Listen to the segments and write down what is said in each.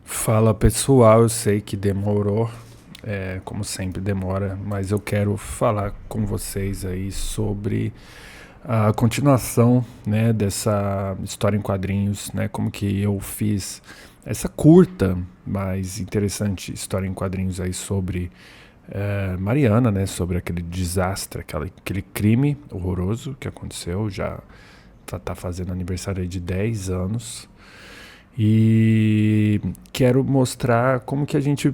Fala pessoal, eu sei que demorou, como sempre demora, mas eu quero falar com vocês aí sobre a continuação, né, dessa história em quadrinhos, né, como que eu fiz essa curta, mas interessante história em quadrinhos aí sobre Mariana, né, sobre aquele desastre, aquele crime horroroso que aconteceu, já tá fazendo aniversário aí de 10 anos. E quero mostrar o que a gente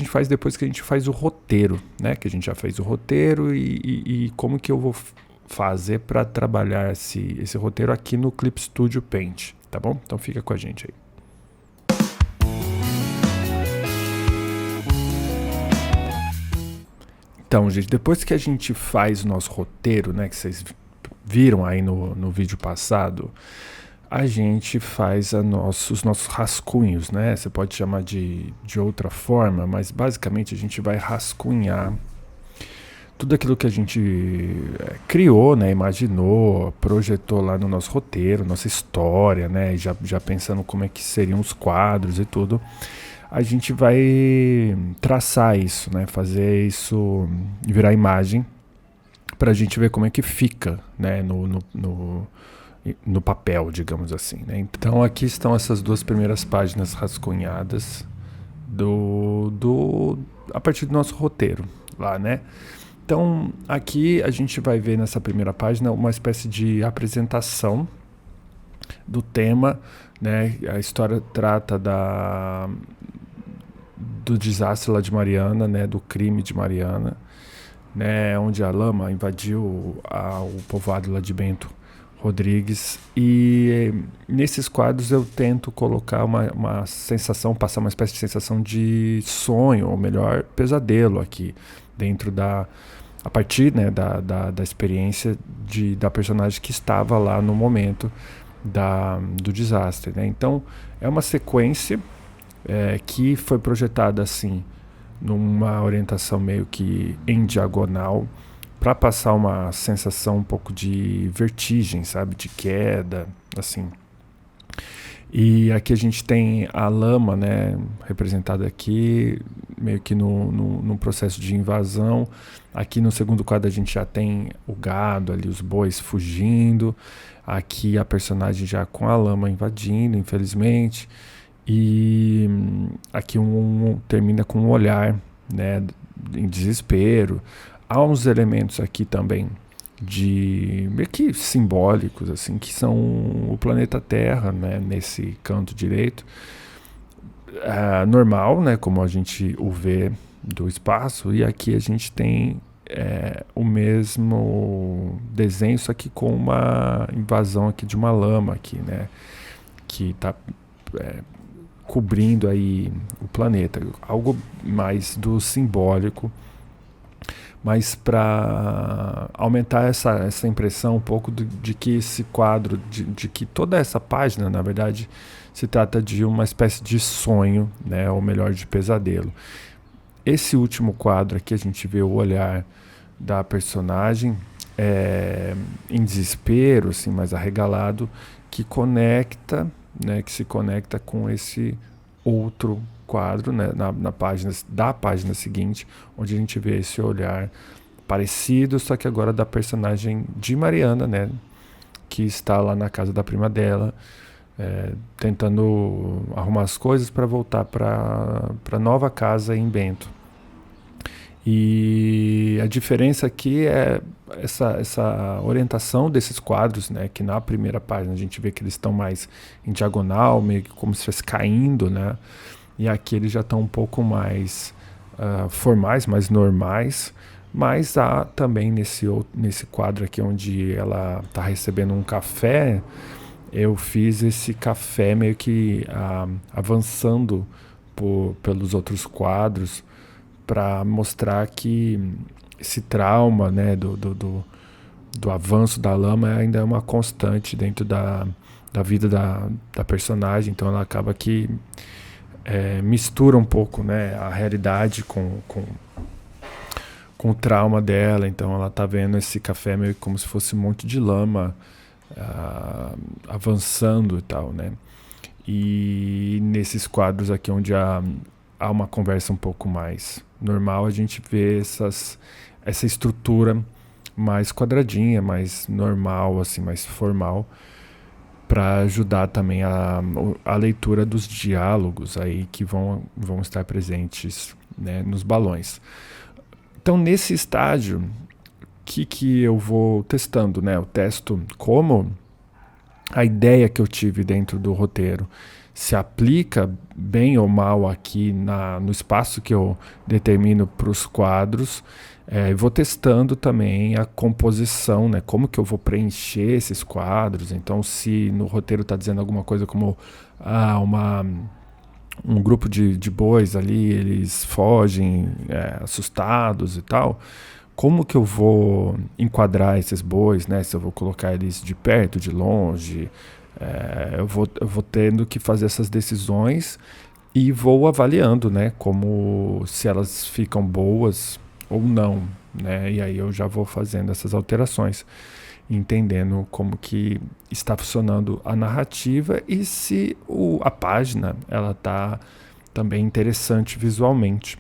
faz depois que a gente faz o roteiro, né? Que a gente já fez o roteiro e como que eu vou fazer para trabalhar esse roteiro aqui no Clip Studio Paint, tá bom? Então fica com a gente aí. Então, gente, depois que a gente faz o nosso roteiro, né? Que vocês viram aí no vídeo passado, a gente faz os nossos rascunhos, né? Você pode chamar de outra forma, mas basicamente a gente vai rascunhar tudo aquilo que a gente criou, né? Imaginou, projetou lá no nosso roteiro, nossa história, né? Já pensando como é que seriam os quadros e tudo. A gente vai traçar isso, né? Fazer isso virar imagem para a gente ver como é que fica, né? No papel, digamos assim, né? Então aqui estão essas duas primeiras páginas rascunhadas a partir do nosso roteiro lá, né? Então aqui a gente vai ver nessa primeira página uma espécie de apresentação do tema, né? A história trata do desastre lá de Mariana, né? Do crime de Mariana, né? Onde a lama invadiu o povoado lá de Bento Rodrigues, e nesses quadros eu tento colocar uma sensação, passar uma espécie de sensação de sonho, ou melhor, pesadelo aqui, dentro a partir, né, da experiência da personagem que estava lá no momento do desastre, né? Então é uma sequência que foi projetada assim, numa orientação meio que em diagonal, para passar uma sensação um pouco de vertigem, sabe? De queda, assim. E aqui a gente tem a lama, né? Representada aqui, meio que num processo de invasão. Aqui no segundo quadro a gente já tem o gado ali, os bois fugindo. Aqui a personagem já com a lama invadindo, infelizmente. E aqui termina com um olhar, né? Em desespero. Há uns elementos aqui também meio que simbólicos, assim, que são o planeta Terra, né, nesse canto direito, normal, né, como a gente o vê do espaço, e aqui a gente tem o mesmo desenho, só que com uma invasão aqui de uma lama aqui, né, que está cobrindo aí o planeta, algo mais do simbólico, mas para aumentar essa impressão um pouco de que esse quadro, de que toda essa página, na verdade, se trata de uma espécie de sonho, né, ou melhor, de pesadelo. Esse último quadro aqui a gente vê o olhar da personagem em desespero, assim, mais arregalado, que se conecta com esse outro quadro, né, na página seguinte, onde a gente vê esse olhar parecido, só que agora da personagem de Mariana, né, que está lá na casa da prima dela, tentando arrumar as coisas para voltar para nova casa em Bento. E a diferença aqui é essa orientação desses quadros, né, que na primeira página a gente vê que eles estão mais em diagonal, meio que como se estivesse caindo, né? E aqui eles já estão um pouco mais formais, mais normais, mas há também nesse quadro aqui onde ela está recebendo um café, eu fiz esse café meio que avançando pelos outros quadros para mostrar que esse trauma, né, do avanço da lama ainda é uma constante dentro da vida da personagem, então ela acaba que mistura um pouco, né, a realidade com o trauma dela. Então ela tá vendo esse café meio como se fosse um monte de lama avançando e tal, né? E nesses quadros aqui onde há uma conversa um pouco mais normal, a gente vê essa estrutura mais quadradinha, mais normal, assim, mais formal, para ajudar também a leitura dos diálogos aí que vão estar presentes, né, nos balões. Então, nesse estágio, que eu vou testando, né? Eu testo como a ideia que eu tive dentro do roteiro se aplica bem ou mal aqui no espaço que eu determino para os quadros. Vou testando também a composição, né? Como que eu vou preencher esses quadros. Então, se no roteiro está dizendo alguma coisa como um grupo de bois ali, eles fogem assustados e tal, como que eu vou enquadrar esses bois, né? Se eu vou colocar eles de perto, de longe, eu vou tendo que fazer essas decisões e vou avaliando, né? Como se elas ficam boas ou não, né? E aí eu já vou fazendo essas alterações, entendendo como que está funcionando a narrativa e se a página ela está também interessante visualmente.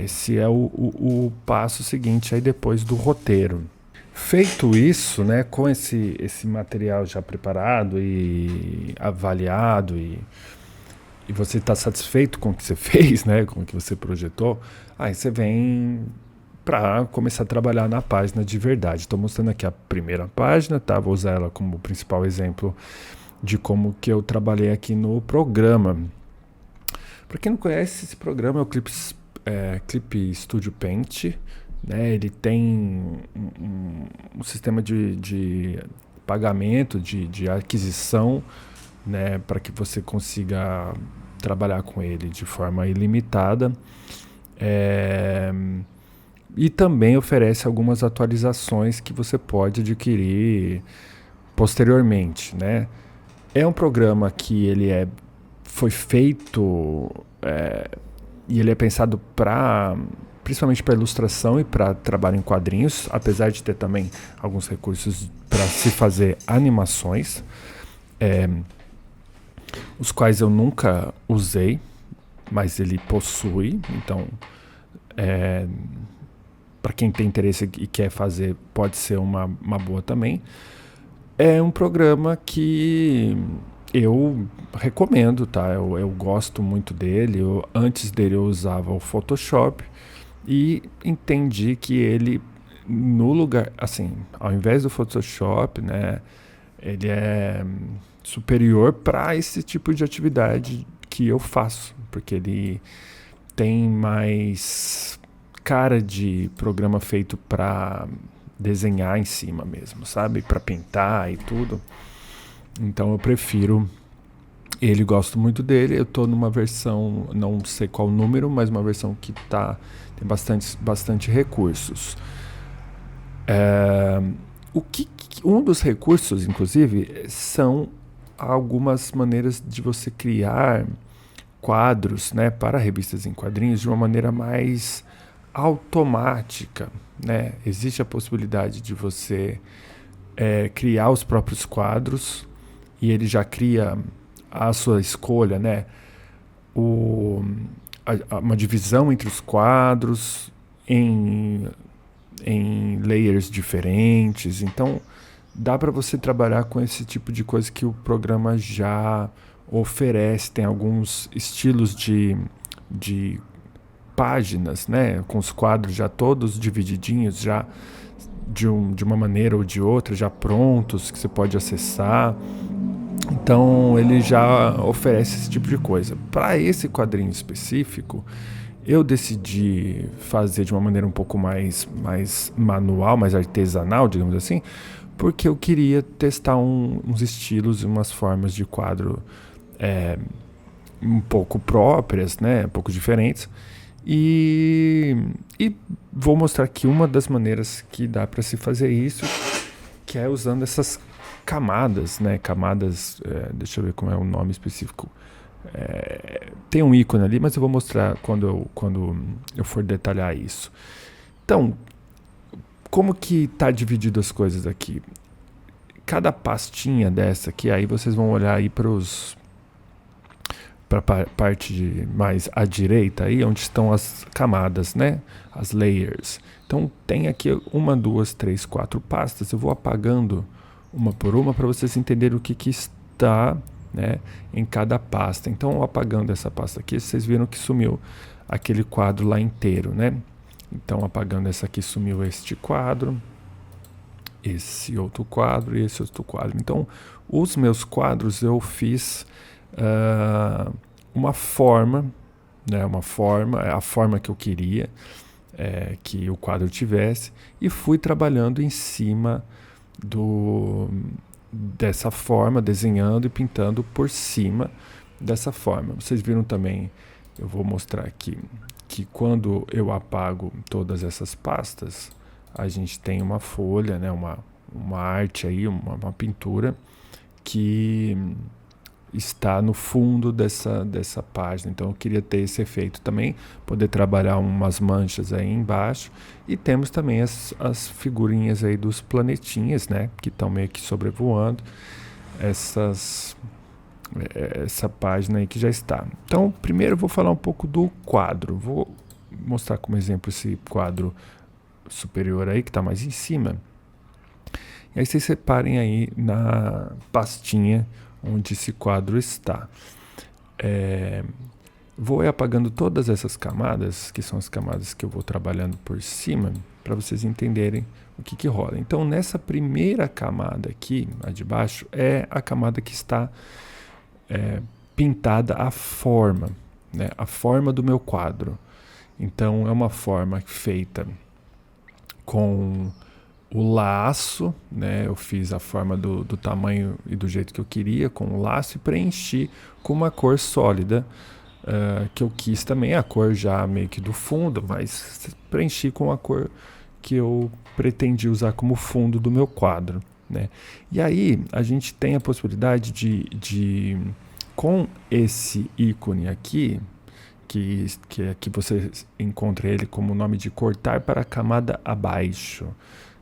Esse é o passo seguinte aí depois do roteiro. Feito isso, né, com esse material já preparado e avaliado e você está satisfeito com o que você fez, né, com o que você projetou, aí você vem para começar a trabalhar na página de verdade. Estou mostrando aqui a primeira página, tá? Vou usar ela como principal exemplo de como que eu trabalhei aqui no programa. Para quem não conhece, esse programa é o Clip Studio Paint, né? Ele tem um sistema de pagamento, de aquisição, né? Para que você consiga trabalhar com ele de forma ilimitada. E também oferece algumas atualizações que você pode adquirir posteriormente, né? É um programa que ele foi feito e ele é pensado principalmente para ilustração e para trabalho em quadrinhos, apesar de ter também alguns recursos para se fazer animações, os quais eu nunca usei, mas ele possui. Então, para quem tem interesse e quer fazer, pode ser uma boa também. É um programa que eu recomendo, tá? Eu gosto muito dele. Antes dele eu usava o Photoshop e entendi que ele, no lugar, assim, ao invés do Photoshop, né, ele é superior para esse tipo de atividade que eu faço, porque ele tem mais cara de programa feito para desenhar em cima mesmo, sabe? Para pintar e tudo. Então eu prefiro ele, gosto muito dele. Eu tô numa versão, não sei qual número, mas uma versão que tem bastante recursos. Um dos recursos, inclusive, são algumas maneiras de você criar quadros, né, para revistas em quadrinhos de uma maneira mais automática, né? Existe a possibilidade de você criar os próprios quadros e ele já cria a sua escolha, né? Uma divisão entre os quadros em layers diferentes. Então dá para você trabalhar com esse tipo de coisa que o programa já oferece. Tem alguns estilos de páginas, né, com os quadros já todos divididinhos, já de uma maneira ou de outra, já prontos, que você pode acessar. Então ele já oferece esse tipo de coisa. Para esse quadrinho específico, eu decidi fazer de uma maneira um pouco mais manual, mais artesanal, digamos assim, porque eu queria testar uns estilos e umas formas de quadro um pouco próprias, né, um pouco diferentes. E vou mostrar aqui uma das maneiras que dá para se fazer isso, que é usando essas camadas, né? Camadas, deixa eu ver como é o nome específico. Tem um ícone ali, mas eu vou mostrar quando eu for detalhar isso. Então, como que está dividido as coisas aqui? Cada pastinha dessa aqui, aí vocês vão olhar aí para os para a parte mais à direita, aí onde estão as camadas, né? As layers. Então tem aqui 1, 2, 3, 4 pastas. Eu vou apagando uma por uma para vocês entenderem o que está, né, em cada pasta. Então, apagando essa pasta aqui, vocês viram que sumiu aquele quadro lá inteiro, né? Então, apagando essa aqui, sumiu este quadro, esse outro quadro e esse outro quadro. Então, os meus quadros eu fiz uma forma, né? Uma forma, a forma que eu queria que o quadro tivesse, e fui trabalhando em cima dessa forma, desenhando e pintando por cima dessa forma. Vocês viram também, eu vou mostrar aqui, que quando eu apago todas essas pastas, a gente tem uma folha, né, uma arte aí, uma pintura que está no fundo dessa página. Então eu queria ter esse efeito também, poder trabalhar umas manchas aí embaixo. E temos também as figurinhas aí dos planetinhas, né, que estão meio que sobrevoando essa página aí que já está. Então primeiro eu vou falar um pouco do quadro. Vou mostrar como exemplo esse quadro superior aí, que está mais em cima. E aí vocês separem aí na pastinha onde esse quadro está. Vou apagando todas essas camadas, que são as camadas que eu vou trabalhando por cima, para vocês entenderem o que rola. Então, nessa primeira camada aqui, a de baixo, é a camada que está pintada a forma, né? A forma do meu quadro. Então, é uma forma feita com o laço, né? Eu fiz a forma do tamanho e do jeito que eu queria com o laço e preenchi com uma cor sólida que eu quis também, a cor já meio que do fundo, mas preenchi com a cor que eu pretendi usar como fundo do meu quadro, né? E aí a gente tem a possibilidade de com esse ícone aqui, que você encontra ele como o nome de cortar para a camada abaixo,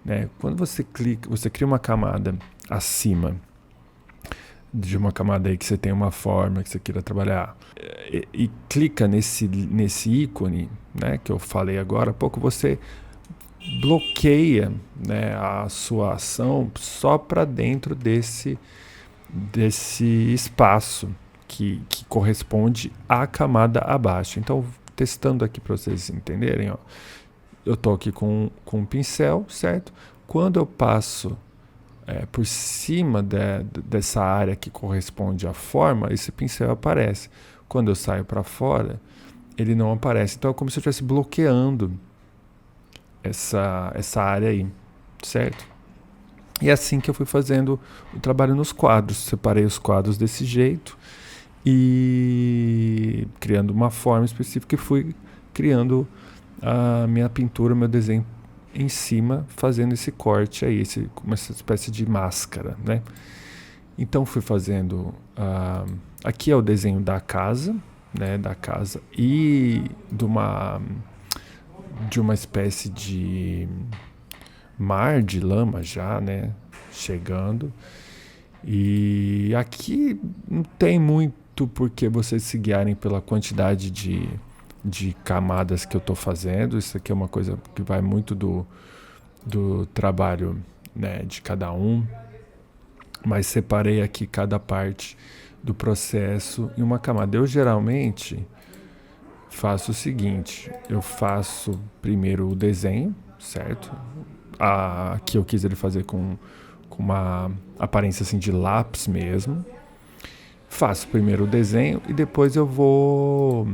né? Quando você clica, você cria uma camada acima de uma camada aí que você tem uma forma que você queira trabalhar e clica nesse ícone, né, que eu falei agora há pouco, você bloqueia, né, a sua ação só para dentro desse espaço que corresponde à camada abaixo. Então, testando aqui para vocês entenderem, ó, eu estou aqui com um pincel, certo? Quando eu passo por cima dessa área que corresponde à forma, esse pincel aparece. Quando eu saio para fora, ele não aparece. Então é como se eu estivesse bloqueando essa área aí, certo? E é assim que eu fui fazendo o trabalho nos quadros. Separei os quadros desse jeito e criando uma forma específica e fui criando a minha pintura, meu desenho em cima, fazendo esse corte aí, uma espécie de máscara, né? Então fui fazendo, aqui é o desenho da casa, né? Da casa e de uma espécie de mar de lama já, né? Chegando. E aqui não tem muito porque vocês se guiarem pela quantidade de camadas que eu estou fazendo. Isso aqui é uma coisa que vai muito do trabalho, né, de cada um, mas separei aqui cada parte do processo em uma camada. Eu geralmente faço o seguinte, eu faço primeiro o desenho, certo? Aqui eu quis ele fazer com uma aparência assim de lápis mesmo. Faço primeiro o desenho e depois eu vou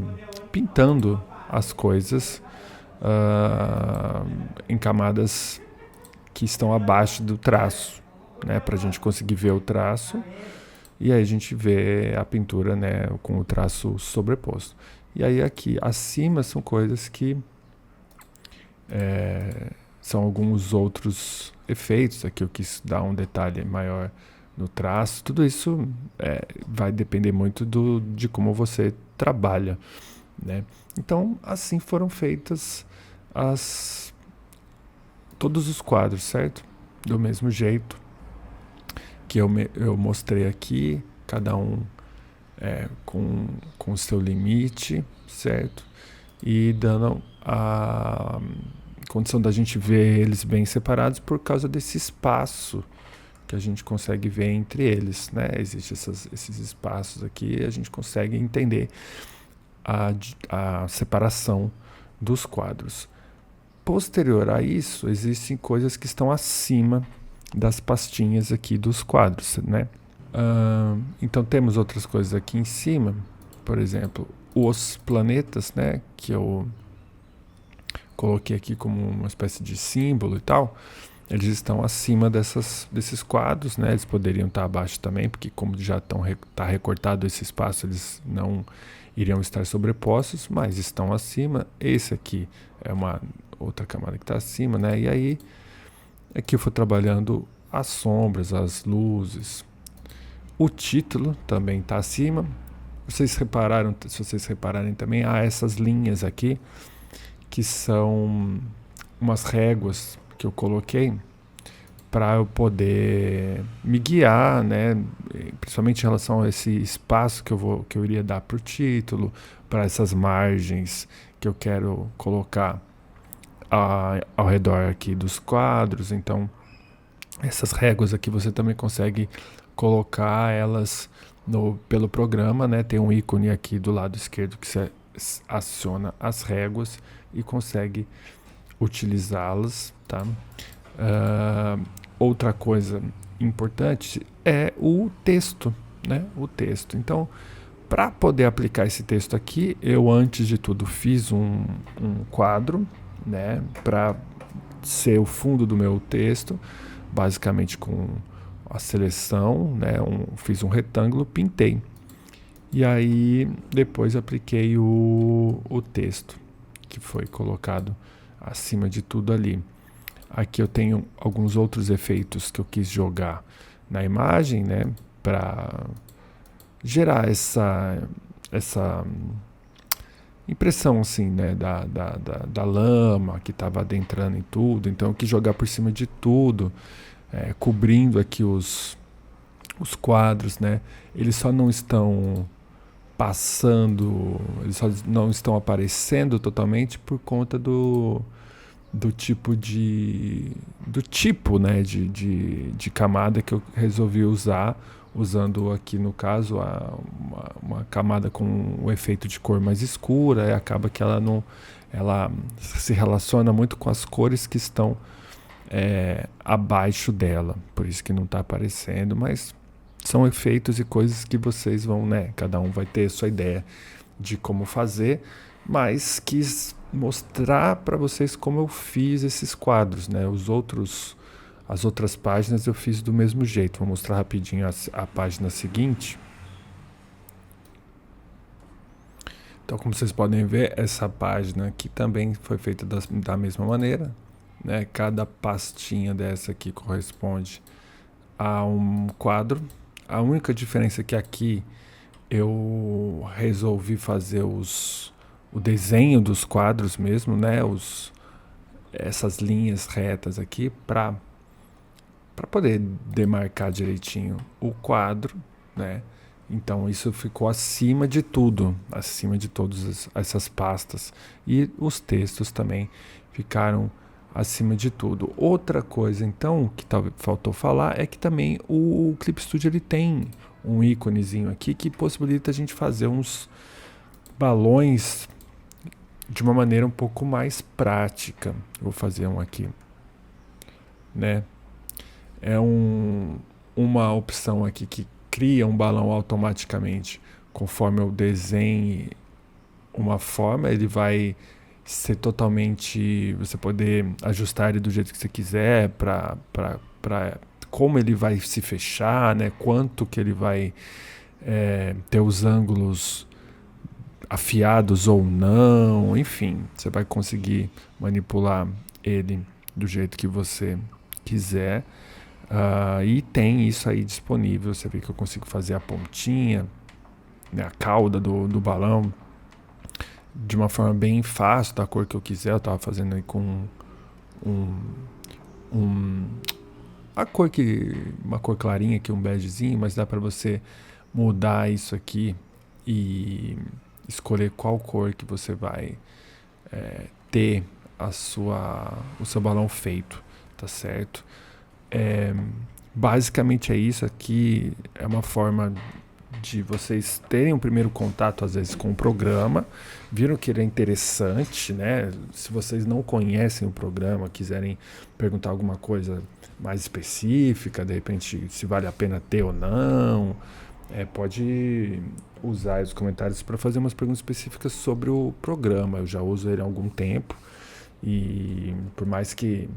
pintando as coisas em camadas que estão abaixo do traço, né, para a gente conseguir ver o traço e aí a gente vê a pintura, né, com o traço sobreposto. E aí aqui acima são coisas que são alguns outros efeitos. Aqui eu quis dar um detalhe maior no traço. Tudo isso vai depender muito de como você trabalha, né? Então, assim foram feitas todos os quadros, certo? Do mesmo jeito que eu mostrei aqui, cada um com o seu limite, certo? E dando a condição da gente ver eles bem separados por causa desse espaço que a gente consegue ver entre eles, né? Existem esses espaços aqui e a gente consegue entender a separação dos quadros. Posterior a isso, existem coisas que estão acima das pastinhas aqui dos quadros, né? Então temos outras coisas aqui em cima, por exemplo, os planetas, né? Que eu coloquei aqui como uma espécie de símbolo e tal. Eles estão acima desses quadros, né? Eles poderiam estar abaixo também, porque como já está recortado esse espaço, eles não iriam estar sobrepostos, mas estão acima. Esse aqui é uma outra camada que está acima, né? E aí aqui eu fui trabalhando as sombras, as luzes. O título também está acima. Vocês repararam, se vocês repararem também, há essas linhas aqui que são umas réguas que eu coloquei para eu poder me guiar, né? Principalmente em relação a esse espaço que eu iria dar para o título, para essas margens que eu quero colocar ao redor aqui dos quadros. Então, essas réguas aqui você também consegue colocar elas pelo programa, né? Tem um ícone aqui do lado esquerdo que você aciona as réguas e consegue utilizá-las, tá? Outra coisa importante é o texto, né? O texto. Então, para poder aplicar esse texto aqui, eu antes de tudo fiz um quadro, né? Para ser o fundo do meu texto, basicamente com a seleção, né? Fiz um retângulo, pintei. E aí depois apliquei o texto que foi colocado acima de tudo ali. Aqui eu tenho alguns outros efeitos que eu quis jogar na imagem, né, para gerar essa impressão assim, né, da lama que estava adentrando em tudo. Então eu quis jogar por cima de tudo, cobrindo aqui os quadros, né. Eles só não estão passando, eles só não estão aparecendo totalmente por conta do tipo, né, de camada que eu resolvi usar, usando aqui no caso uma camada com um efeito de cor mais escura, e acaba que ela se relaciona muito com as cores que estão abaixo dela, por isso que não está aparecendo, mas são efeitos e coisas que vocês vão, né, cada um vai ter a sua ideia de como fazer, mas quis mostrar para vocês como eu fiz esses quadros, né? As outras páginas eu fiz do mesmo jeito. Vou mostrar rapidinho a página seguinte. Então, como vocês podem ver, essa página aqui também foi feita da mesma maneira, né? Cada pastinha dessa aqui corresponde a um quadro. A única diferença é que aqui eu resolvi fazer o desenho dos quadros mesmo, né? Essas linhas retas aqui para poder demarcar direitinho o quadro, né? Então isso ficou acima de tudo, acima de todas essas pastas, e os textos também ficaram acima de tudo. Outra coisa então que faltou falar é que também o Clip Studio ele tem um íconezinho aqui que possibilita a gente fazer uns balões de uma maneira um pouco mais prática. Vou fazer um aqui, né? É uma opção aqui que cria um balão automaticamente. Conforme eu desenhe uma forma, ele vai ser totalmente... Você poder ajustar ele do jeito que você quiser, para como ele vai se fechar, né? Quanto que ele vai ter os ângulos afiados ou não, enfim, você vai conseguir manipular ele do jeito que você quiser. E tem isso aí disponível. Você vê que eu consigo fazer a pontinha, né, a cauda do balão de uma forma bem fácil, da cor que eu quiser. Eu estava fazendo aí com uma cor clarinha aqui, um begezinho, mas dá para você mudar isso aqui e escolher qual cor que você vai ter o seu balão feito, tá certo? Basicamente é isso aqui, é uma forma de vocês terem um primeiro contato, às vezes, com o programa, viram que ele é interessante, né? Se vocês não conhecem o programa, quiserem perguntar alguma coisa mais específica, de repente, se vale a pena ter ou não, pode usar os comentários para fazer umas perguntas específicas sobre o programa. Eu já uso ele há algum tempo e por mais que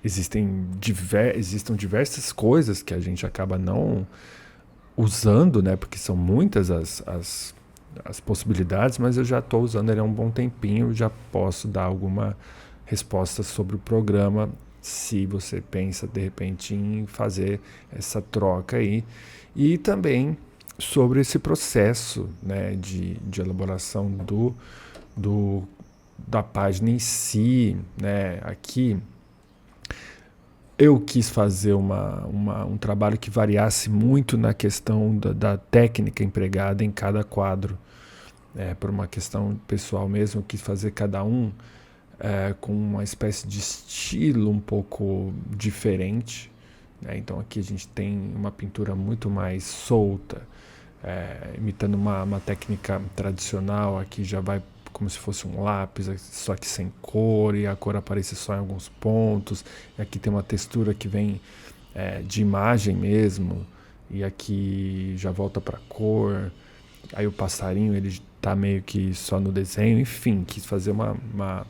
existam diversas coisas que a gente acaba não usando, né? Porque são muitas as possibilidades, mas eu já estou usando ele há um bom tempinho, já posso dar alguma resposta sobre o programa, se você pensa de repente em fazer essa troca aí. E também sobre esse processo, né, de elaboração da página em si, né? Aqui eu quis fazer um trabalho que variasse muito na questão da técnica empregada em cada quadro. Por uma questão pessoal mesmo, eu quis fazer cada um com uma espécie de estilo um pouco diferente. Então aqui a gente tem uma pintura muito mais solta, imitando uma técnica tradicional. Aqui já vai como se fosse um lápis, só que sem cor, e a cor aparece só em alguns pontos. E aqui tem uma textura que vem de imagem mesmo, e aqui já volta para cor. Aí o passarinho, ele tá meio que só no desenho. Enfim, quis fazer uma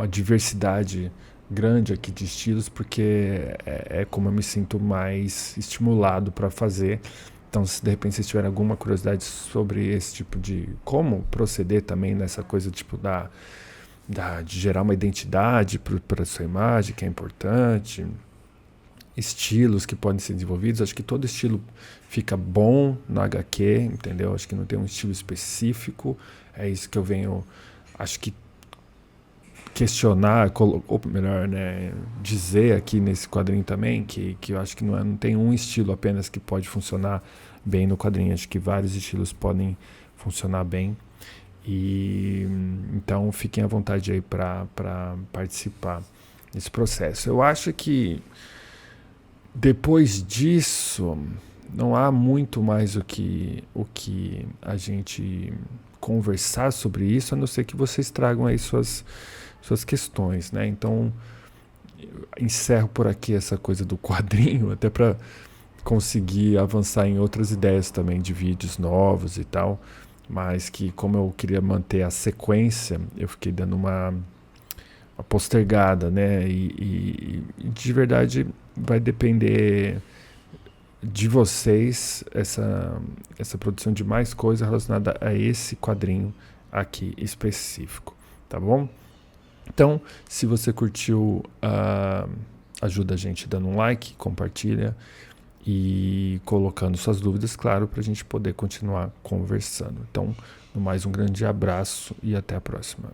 diversidade grande aqui de estilos, porque é como eu me sinto mais estimulado para fazer. Então, se de repente vocês tiverem alguma curiosidade sobre esse tipo de como proceder também nessa coisa tipo de gerar uma identidade para a sua imagem, que é importante, estilos que podem ser desenvolvidos, acho que todo estilo fica bom no HQ, entendeu? Acho que não tem um estilo específico, é isso que eu venho, acho que questionar, ou melhor, né, dizer aqui nesse quadrinho também, que eu acho que não tem um estilo apenas que pode funcionar bem no quadrinho. Acho que vários estilos podem funcionar bem. E então fiquem à vontade aí para participar desse processo. Eu acho que depois disso não há muito mais o que a gente conversar sobre isso, a não ser que vocês tragam aí suas questões, né? Então, encerro por aqui essa coisa do quadrinho, até para conseguir avançar em outras ideias também de vídeos novos e tal, mas que, como eu queria manter a sequência, eu fiquei dando uma postergada, né? E de verdade vai depender de vocês essa produção de mais coisa relacionada a esse quadrinho aqui específico, tá bom? Então, se você curtiu, ajuda a gente dando um like, compartilha e colocando suas dúvidas, claro, para a gente poder continuar conversando. Então, no mais, um grande abraço e até a próxima.